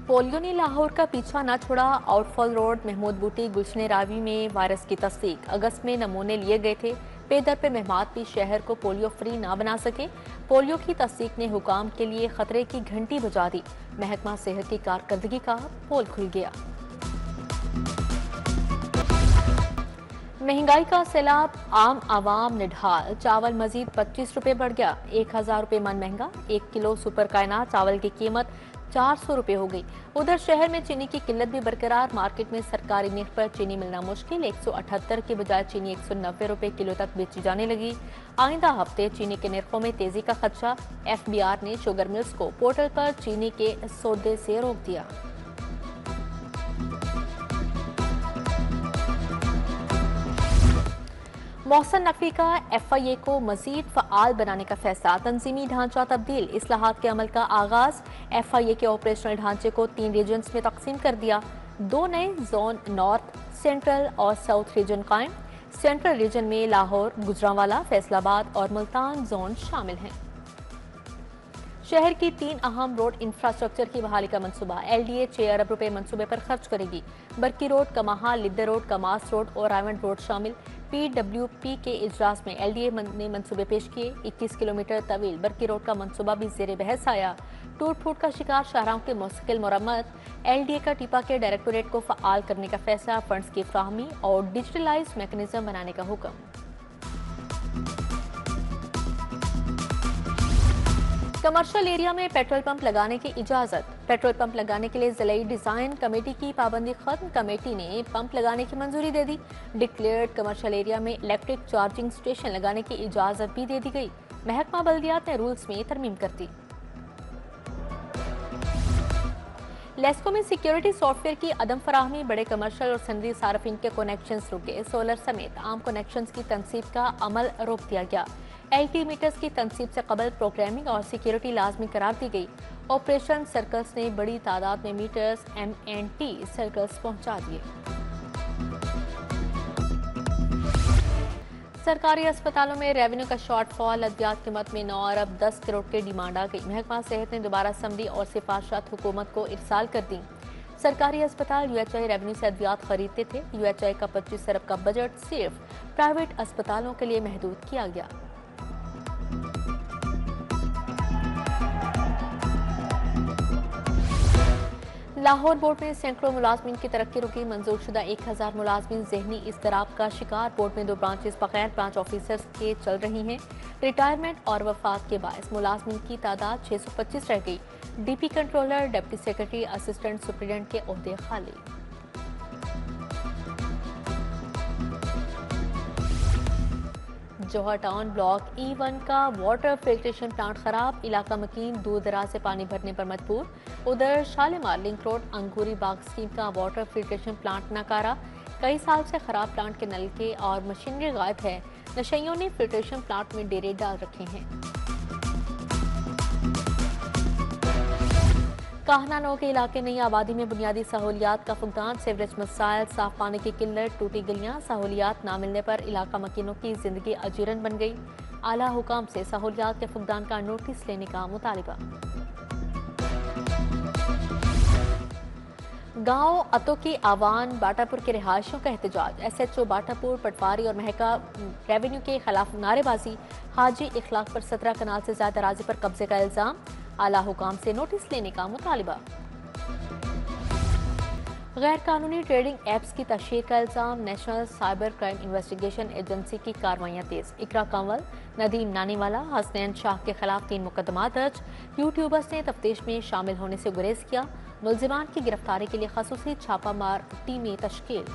Polio ने लाहौर का पीछा न छोड़ा। आउटफॉल रोड, महमूद बूटी, गुलशन रावी में वायरस की तस्दीक। अगस्त में नमूने लिए गए थे। पेदर पे महमाद भी शहर को पोलियो फ्री ना बना सके। पोलियो की तस्दीक ने हुकाम के लिए खतरे की घंटी बजा दी। महकमा सेहत की कारकर्दगी का पोल खुल गया। महंगाई का सैलाब, आम आवाम निढाल। चावल मजीद 25 रुपए बढ़ गया, 1000 रुपए मन महंगा। 1 किलो सुपर कायनात चावल की कीमत 400 रुपए हो गई। उधर शहर में चीनी की किल्लत भी बरकरार। मार्केट में सरकारी निर्ख पर चीनी मिलना मुश्किल। 178 के बजाय चीनी 190 रुपए किलो तक बेची जाने लगी। आइंदा हफ्ते चीनी के निर्खों में तेजी का खदशा। FBR ने शुगर मिल्स को पोर्टल पर चीनी के सौदे से रोक दिया। मोहसन नकवी का FIA को मजीद फ़आल बनाने का फैसला। तंजीमी ढांचा तब्दील, इस्लाहात के अमल का आगाज। FIA के ऑपरेशनल ढांचे को 3 रीजन्स में तकसीम कर दिया। 2 नए जोन नॉर्थ, सेंट्रल और साउथ रीजन कायम। सेंट्रल रीजन में लाहौर, गुजरांवाला, फैसलाबाद और मुल्तान जोन शामिल हैं। शहर की 3 अहम रोड इंफ्रास्ट्रक्चर की बहाली का मंसूबा। LDA 6 अरब रुपए मंसूबे पर खर्च करेगी। बरकी रोड, कमाहा, लिद्दर रोड, कमास रोड और रावंड रोड शामिल। PWP के इजलास में LDA ने मंसूबे पेश किए। 21 किलोमीटर तवील बरकी रोड का मंसूबा भी जेर बहस आया। टूट फूट का शिकार शाहराहों के मुस्तकिल मरम्मत। LDA का टीपा के डायरेक्टोरेट को फ़आल करने का फैसला। फंड्स की फ्राहमी और डिजिटलाइज मैकेनिज्म बनाने का हुक्म। कमर्शियल एरिया में पेट्रोल पंप लगाने की इजाजत। पेट्रोल पंप लगाने के लिए जिलाई डिजाइन कमेटी की पाबंदी खत्म। कमेटी ने पंप लगाने की मंजूरी दे दी। डिक्लेयर्ड कमर्शियल एरिया में इलेक्ट्रिक चार्जिंग स्टेशन लगाने की इजाजत भी दे दी गई। महकमा बल्दियात ने रूल्स में तरमीम कर दी। लेस्को में सिक्योरिटी सॉफ्टवेयर की अदम फराहमी, बड़े कमर्शियल और सनदी सार्फिन के कनेक्शंस रुके। सोलर समेत आम कनेक्शंस की तनसीब का अमल रोक दिया गया। LT मीटर्स की तनसीब से कबल प्रोग्रामिंग और सिक्योरिटी लाजमी करार दी गई। ऑपरेशन सर्कल्स ने बड़ी तादाद में मीटर्स MNT सर्कल्स पहुंचा दिए। सरकारी अस्पतालों में रेवेन्यू का शॉर्टफॉल, अद्वियात कीमत में 9 अरब 10 करोड़ की डिमांड आ गई। महकमा सेहत ने दोबारा समरी और सिफारिशात हुकूमत को इरसाल कर दी। सरकारी अस्पताल UHI रेवेन्यू से अद्वियात खरीदते थे। UHI का 25 अरब का बजट सिर्फ प्राइवेट अस्पतालों के लिए महदूद किया गया। लाहौर बोर्ड में सैकड़ों मुलाजमीन की तरक्की रुकी। मंजूरशुदा 1000 मुलाजमीन जहनी इज़्तिराब का शिकार। बोर्ड में 2 ब्रांचेस बगैर ब्रांच ऑफिसर्स के चल रही हैं। रिटायरमेंट और वफात के बायस मुलाजमीन की तादाद 625 रह गई। DP controller, deputy secretary, assistant superintendent के ओहदे खाली। जौहर टाउन ब्लॉक E1 का वाटर फिल्ट्रेशन प्लांट खराब। इलाका मकीन दूर दराज से पानी भरने पर मजबूर। उधर शालीमार लिंक रोड अंगूरी बाग स्कीम का वाटर फिल्ट्रेशन प्लांट नकारा। कई साल से खराब प्लांट के नलके और मशीनरी गायब है। नशइयों ने फिल्ट्रेशन प्लांट में डेरे डाल रखे हैं। काहनानो के इलाके नई आबादी में बुनियादी सहूलियात का फुकदान। सीवरेज मसाइल, साफ पानी की किल्लत, टूटी गलियां। सहूलियात ना मिलने पर इलाका मकीनों की जिंदगी अजीरन बन गई। आला हुकाम से सहूलियात के फुकदान का नोटिस लेने का मुतालिबा। गांव अतो की आवान बाटापुर के रिहायशियों का एहतजाज। SHO बाटापुर, पटवारी और महका रेवेन्यू के खिलाफ नारेबाजी। हाजी इखलाक पर 17 कनाल से ज्यादा राजी पर कब्जे का इल्जाम। आला हुकाम से नोटिस लेने का मुतालिबा। गैर कानूनी ट्रेडिंग एप्स की तशहीर का इल्जाम। National cyber crime investigation agency की कार्रवाइयां तेज। इकरा कंवल, नदीम नानीवाला, हसनैन शाह के खिलाफ 3 मुकदमा दर्ज। यूट्यूबर्स ने तफ्तीश में शामिल होने से गुरेज किया। मुलजिमान की गिरफ्तारी के लिए खसूसी छापामार टीमें तश्कील।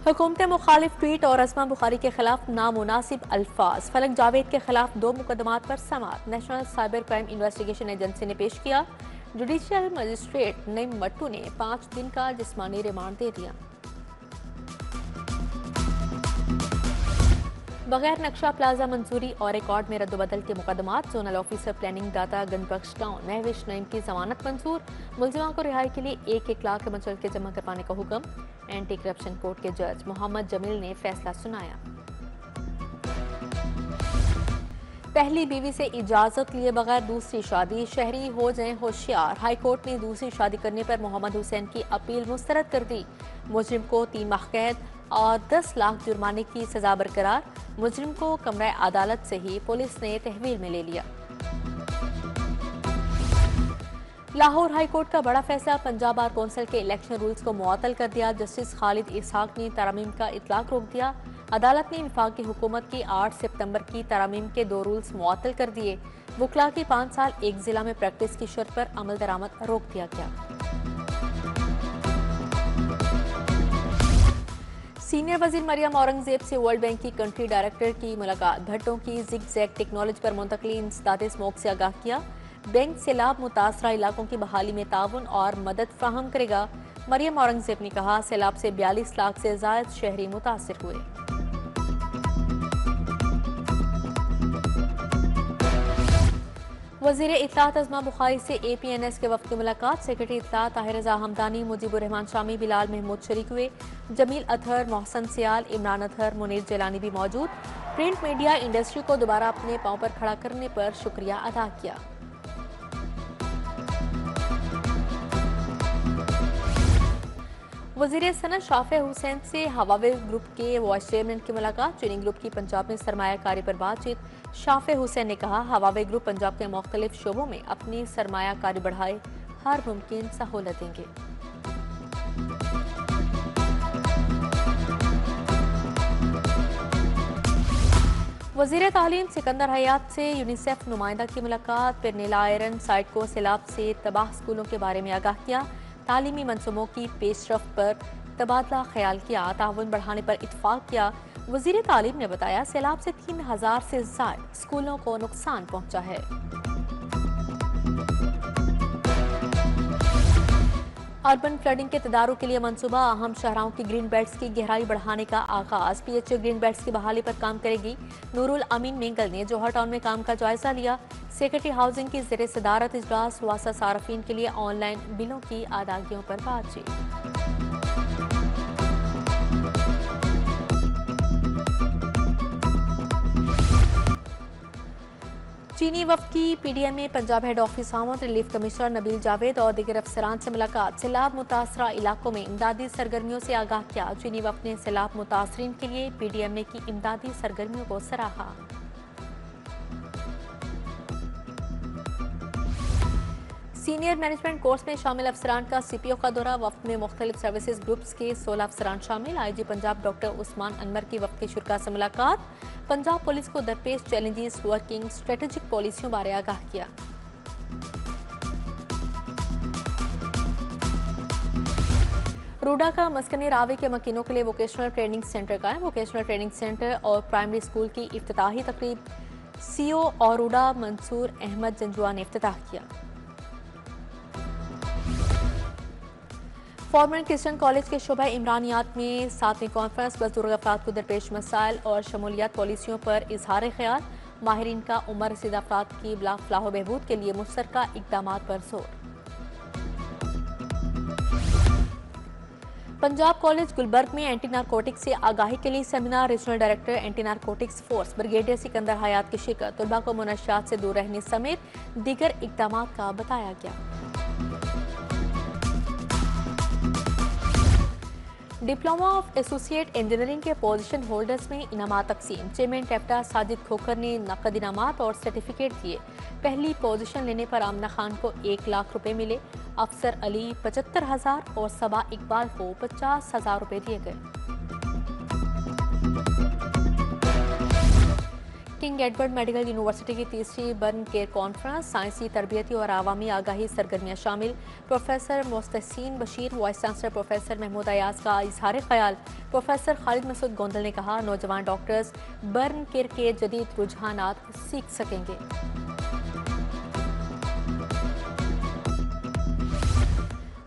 हुकूमत मुखालिफ ट्वीट और असमा बुखारी के खिलाफ नामुनासिब अल्फाज। फलक जावेद के खिलाफ 2 मुकदमात पर समाअत national cyber crime investigation agency ने पेश किया। जुडिशियल मजिस्ट्रेट नईम मट्टू ने 5 दिन का जिस्मानी रिमांड दे दिया। बगैर नक्शा प्लाजा मंजूरी और रिकॉर्ड में रद्दबदल के मुकदमात। जोनल ऑफिसर प्लानिंग दाता गनबख्श टाउन महविश नईम की जमानत मंजूर। मुलजिमा को रिहाई के लिए 1-1 लाख के मचल के जमा करवाने का हुक्म। एंटी करप्शन कोर्ट के जज मोहम्मद जमील ने फैसला सुनाया। पहली बीवी से इजाजत लिए बगैर दूसरी शादी, शहरी हो जाएं होशियार। हाईकोर्ट ने दूसरी शादी करने पर मोहम्मद हुसैन की अपील मुस्तरद कर दी। मुजरिम को 3 माह कैद और 10 लाख जुर्माने की सजा बरकरार। मुजरिम को कमरा अदालत से ही पुलिस ने तहवील में ले लिया। लाहौर हाईकोर्ट का बड़ा फैसला, पंजाब बार कौंसिल के इलेक्शन रूल्स को मुअत्तल कर दिया। जस्टिस खालिद इसहाक ने तरमीम का इतलाक रोक दिया। अदालत ने वफाकी हुकूमत की 8 सितंबर की तरमीम के 2 रूल्स मुअत्तल कर दिए। वकला की 5 साल एक जिला में प्रैक्टिस की शर्त पर अमल दरामद रोक दिया गया। सीनियर वजीर मरियम औरंगजेब से वर्ल्ड बैंक की कंट्री डायरेक्टर की मुलाकात। भट्टों की जिग-जैग टेक्नोलॉजी पर मुंतकली इंसदाद स्मोक से आगाह किया। बैंक सैलाब मुतासरा इलाकों की बहाली में ताउन और मदद फ्राहम करेगा। मरियम औरंगजेब ने कहा, सैलाब से 42 लाख से ज्यादा शहरी मुतासिर हुए। वजीर इत्तलात अज़मा बुखारी से APNS के वक्त की मुलाकात। सेक्रेटरी इत्तलात ताहिर रज़ा हमदानी, मुजीबुर रहमान शामी, बिलाल महमूद शरीक हुए। जमील अतहर, मोहसन सियाल, इमरान अतहर, मुनीर जलानी भी मौजूद। प्रिंट मीडिया इंडस्ट्री को दोबारा अपने पांव पर खड़ा करने पर शुक्रिया अदा किया। वजीर सनत शाफे हुसैन से हवावे ग्रुप के वाइस चेयरमैन की मुलाकात। चीनी ग्रुप की पंजाब में सरमायाकारी पर बातचीत। शाफे हुसैन ने कहा, हवावे ग्रुप पंजाब के मुख्तलिफ शोबों में अपनी सरमायाकारी बढ़ाए, हर मुमकिन सहूलत देंगे। वजीर तालीम सिकंदर हयात से यूनिसेफ नुमाइंदा की मुलाकात। पिरनीला आयरन साइट को सैलाब से तबाह स्कूलों के बारे में आगाह किया। तालीमी मनसूबों की पेशरफ्त पर तबादला ख्याल किया। ताउन बढ़ाने पर इत्तफाक किया। वजीर तालीम ने बताया, सैलाब से 3000 से ज्यादा स्कूलों को नुकसान पहुंचा है। अर्बन फ्लडिंग के तदारुक के लिए मंसूबा। अहम शहरों की ग्रीन बेल्ट्स की गहराई बढ़ाने का आगाज। PHA ग्रीन बेल्ट्स की बहाली पर काम करेगी। नूरुल अमीन मेंगल ने जोहर टाउन में काम का जायजा लिया। सेक्रेटरी हाउसिंग की ज़ेरे सदारत इजलास। वासा सारफीन के लिए ऑनलाइन बिलों की अदायगियों पर बातचीत। चीनी वफ्द की PDMA पंजाब हेड ऑफिस आमद। रिलीफ कमिश्नर नबील जावेद और दीगर अफसरान से मुलाकात। सैलाब मुतासरा इलाकों में इमदादी सरगर्मियों से आगाह किया। चीनी वफ्द ने सैलाब मुतासरीन के लिए PDMA की इमदादी सरगर्मियों को सराहा। सीनियर मैनेजमेंट कोर्स में शामिल अफसरान का CPO का दौरा। वफ्द में मुख्तलिफ सर्विसेज ग्रुप्स के 16 अफसरान शामिल। IG पंजाब डॉक्टर उस्मान अनवर की वफ्द के शुरा से मुलाकात। पंजाब पुलिस को दरपेश चैलेंजेस, वर्किंग स्ट्रेटेजिक पॉलिसियों बारे आगाह किया। रूडा का मस्कनी रावे के मकीनों के लिए वोकेशनल ट्रेनिंग सेंटर का है। वोकेशनल ट्रेनिंग सेंटर और प्राइमरी स्कूल की इफ्तिताही तकरीब CO और रूडा मंसूर अहमद जंजुआ ने इफ्तिताह किया। फॉर्मर क्रिश्चियन कॉलेज के शोबा इमरानियात में 7वीं कॉन्फ्रेंस बुजुर्ग अफराद को दरपेश मसाइल और शमूलियत पॉलिसियों पर इजहार ख्याल। माहिरीन का उम्र रसीदा अफराद की फलाह बहबूद के लिए मुश्तरका इकदाम पर जोर। पंजाब कॉलेज गुलबर्ग में एंटी नारकोटिक्स से आगाही के लिए seminar. Regional director anti narcotics force brigadier Sikandar Hayat की शिरकत। तलबा को मुनशियात से दूर रहने समेत दीगर इकदाम का बताया गया। डिप्लोमा ऑफ एसोसिएट इंजीनियरिंग के पोजीशन होल्डर्स में इनामात तकसीम। चेयरमैन टेप्टा साजिद खोखर ने नकद इनामात और सर्टिफिकेट दिए। पहली पोजीशन लेने पर आमना खान को 1 लाख रुपए मिले। अफसर अली 75,000 और सबा इकबाल को 50,000 रुपए दिए गए। किंग एडवर्ड मेडिकल यूनिवर्सिटी की तीसरी बर्न केयर कॉन्फ्रेंस। साइंसी, तरबियती और आवामी आगाही सरगर्मियां शामिल। Professor Mustehsin Bashir, vice chancellor professor Mahmood Ayaz का इजहार ख्याल। प्रोफेसर खालिद मसूद गोंदल ने कहा, नौजवान डॉक्टर्स बर्न केयर के जदीद रुझानात सीख सकेंगे।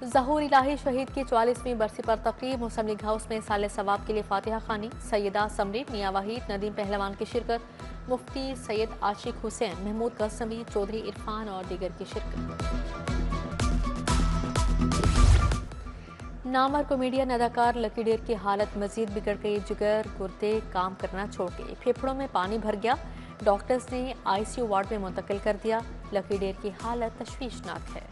ज़हूर इलाही शहीद की 44वीं बरसी पर तकरीब। मुस्लिम लीग हाउस में साले सवाब के लिए फातिहा खानी। सैयदा समरी, मियां वहीद, नदीम पहलवान की शिरकत। मुफ्ती सैयद आशिक हुसैन, महमूद गसमी, चौधरी इरफान और दीगर की शिरकत। नामवर कॉमेडियन अदाकार लकी डेर की हालत मजीद बिगड़ गई। जिगर गुर्दे काम करना छोड़ गए। फेफड़ों में पानी भर गया। डॉक्टर्स ने आईसीयू वार्ड में मुंतकिल कर दिया। लकी डेर की हालत तशवीशनाक है।